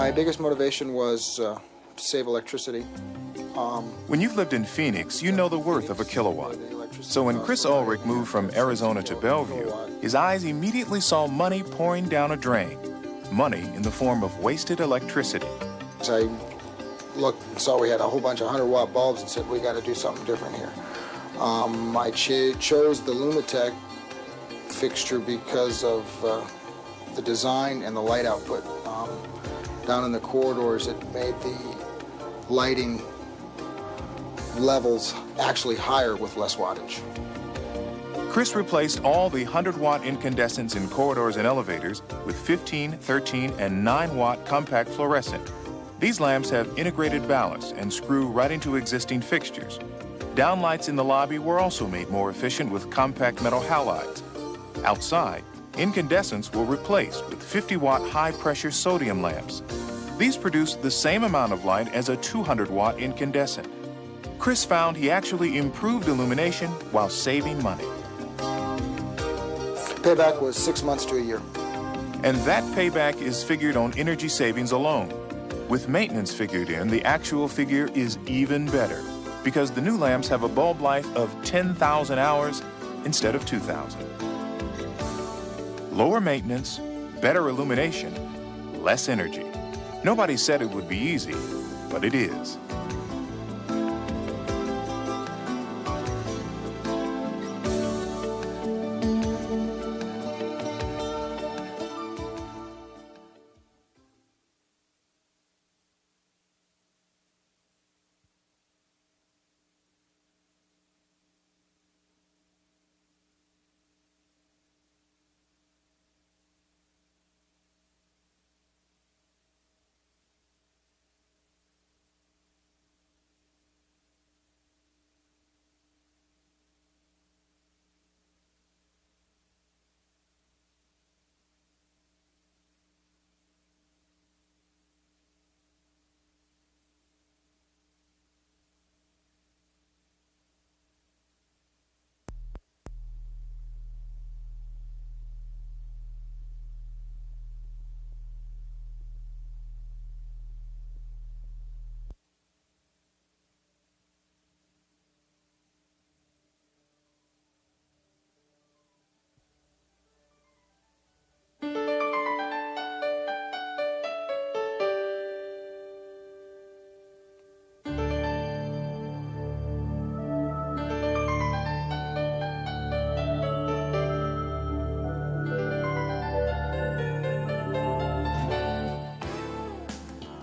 My biggest motivation was to save electricity. When you've lived in Phoenix, you know the worth of a kilowatt. So when Chris Ulrich moved from Arizona to Bellevue, his eyes immediately saw money pouring down a drain. Money in the form of wasted electricity. I looked and saw we had a whole bunch of 100-watt bulbs and said, we got to do something different here. I chose the Lumitech fixture because of the design and the light output. Down in the corridors, it made the lighting levels actually higher with less wattage. Chris replaced all the 100-watt incandescents in corridors and elevators with 15, 13, and 9-watt compact fluorescent. These lamps have integrated ballast and screw right into existing fixtures. Downlights in the lobby were also made more efficient with compact metal halides. Outside, incandescents were replaced with 50-watt high-pressure sodium lamps. These produced the same amount of light as a 200-watt incandescent. Chris found he actually improved illumination while saving money. Payback was 6 months to a year. And that payback is figured on energy savings alone. With maintenance figured in, the actual figure is even better because the new lamps have a bulb life of 10,000 hours instead of 2,000. Lower maintenance, better illumination, less energy. Nobody said it would be easy, but it is.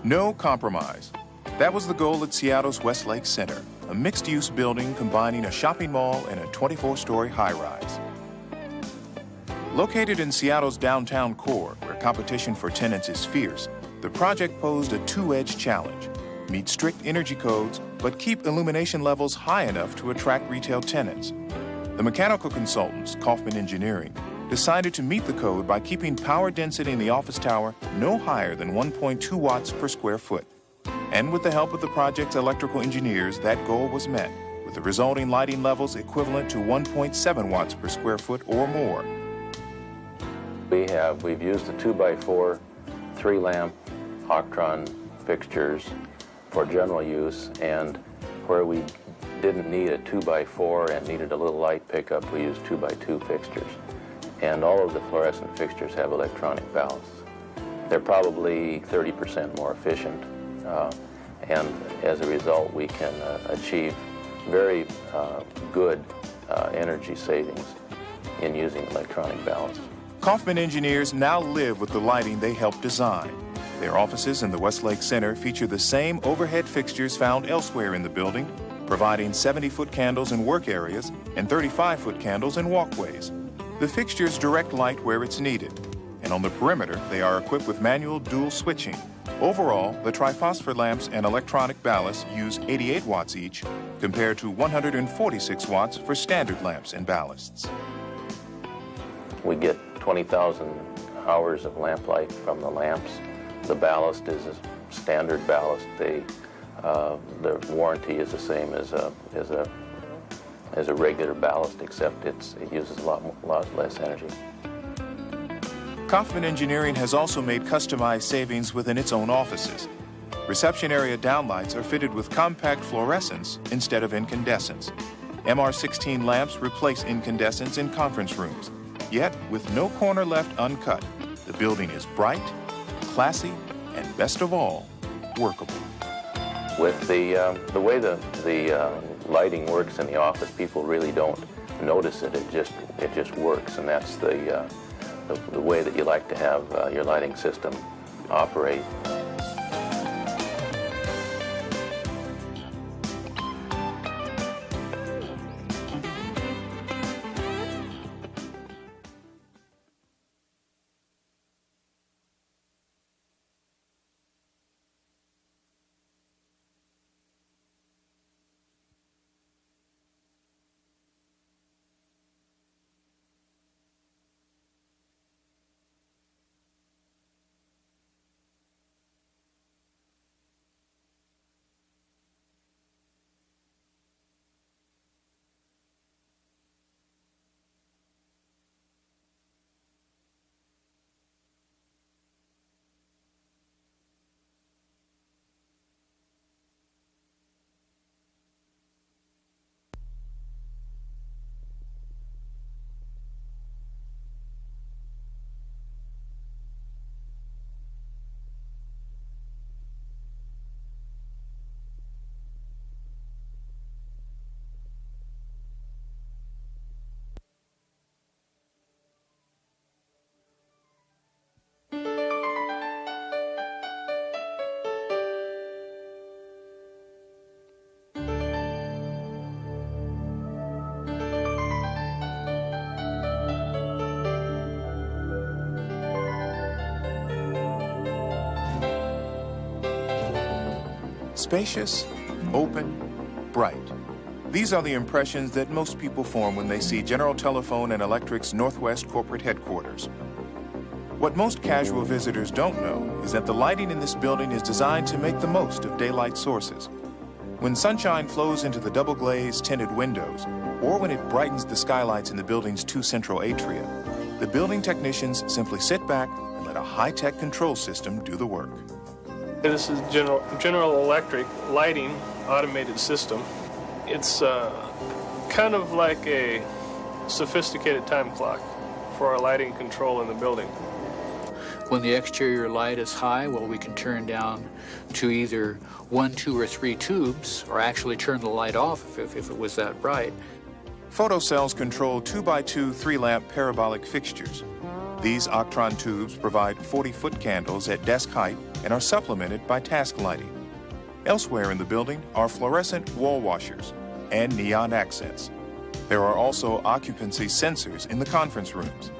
No compromise. That was the goal at Seattle's Westlake Center, a mixed-use building combining a shopping mall and a 24-story high-rise. Located in Seattle's downtown core, where competition for tenants is fierce, the project posed a two-edged challenge: meet strict energy codes, but keep illumination levels high enough to attract retail tenants. The mechanical consultants, Kaufman Engineering, decided to meet the code by keeping power density in the office tower no higher than 1.2 watts per square foot. And with the help of the project's electrical engineers, that goal was met, with the resulting lighting levels equivalent to 1.7 watts per square foot or more. We've used the 2x4 3-lamp Octron fixtures for general use, and where we didn't need a 2x4 and needed a little light pickup, we used 2x2 fixtures. And all of the fluorescent fixtures have electronic ballasts. They're probably 30% more efficient, and as a result, we can achieve very good energy savings in using electronic ballasts. Kaufman engineers now live with the lighting they helped design. Their offices in the Westlake Center feature the same overhead fixtures found elsewhere in the building, providing 70-foot candles in work areas and 35-foot candles in walkways. The fixtures direct light where it's needed, and on the perimeter, they are equipped with manual dual switching. Overall, the triphosphor lamps and electronic ballasts use 88 watts each, compared to 146 watts for standard lamps and ballasts. We get 20,000 hours of lamp light from the lamps. The ballast is a standard ballast. The warranty is the same as a regular ballast, except it uses a lot less energy. Kaufman Engineering has also made customized savings within its own offices. Reception area downlights are fitted with compact fluorescents instead of incandescents. MR16 lamps replace incandescents in conference rooms. Yet, with no corner left uncut, the building is bright, classy, and best of all, workable. With the way the lighting works in the office, people really don't notice it. It just works, and that's the way that you like to have your lighting system operate. Spacious, open, bright. These are the impressions that most people form when they see General Telephone and Electric's Northwest corporate headquarters. What most casual visitors don't know is that the lighting in this building is designed to make the most of daylight sources. When sunshine flows into the double-glazed tinted windows, or when it brightens the skylights in the building's two central atria, the building technicians simply sit back and let a high-tech control system do the work. This is General Electric lighting automated system. It's kind of like a sophisticated time clock for our lighting control in the building. When the exterior light is high, well, we can turn down to either 1, 2, or 3 tubes, or actually turn the light off if it was that bright. Photocells control 2x2 3-lamp parabolic fixtures. These Octron tubes provide 40-foot candles at desk height and are supplemented by task lighting. Elsewhere in the building are fluorescent wall washers and neon accents. There are also occupancy sensors in the conference rooms.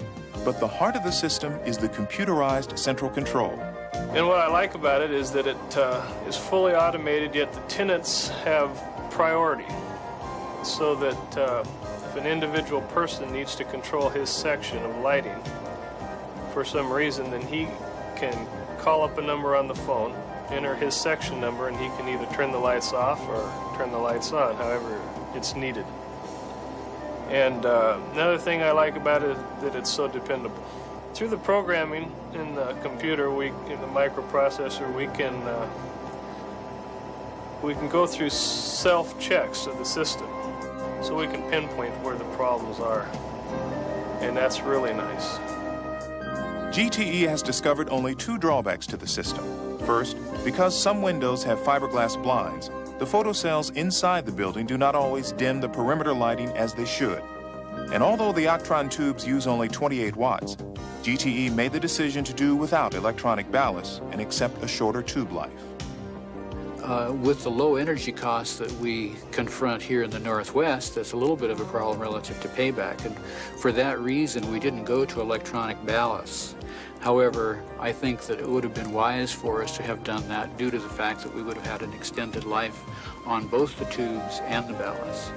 But the heart of the system is the computerized central control. And what I like about it is that it is fully automated, yet the tenants have priority. So that if an individual person needs to control his section of lighting for some reason, then he can call up a number on the phone, enter his section number, and he can either turn the lights off or turn the lights on, however it's needed. And another thing I like about it is that it's so dependable. Through the programming in the computer, in the microprocessor, we can go through self-checks of the system, so we can pinpoint where the problems are, and that's really nice. GTE has discovered only 2 drawbacks to the system. First, because some windows have fiberglass blinds, the photocells inside the building do not always dim the perimeter lighting as they should. And although the Octron tubes use only 28 watts, GTE made the decision to do without electronic ballast and accept a shorter tube life. With the low energy costs that we confront here in the Northwest, that's a little bit of a problem relative to payback. And for that reason, we didn't go to electronic ballasts. However, I think that it would have been wise for us to have done that due to the fact that we would have had an extended life on both the tubes and the ballasts.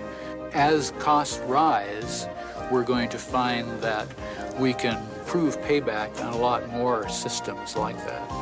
As costs rise, we're going to find that we can prove payback on a lot more systems like that.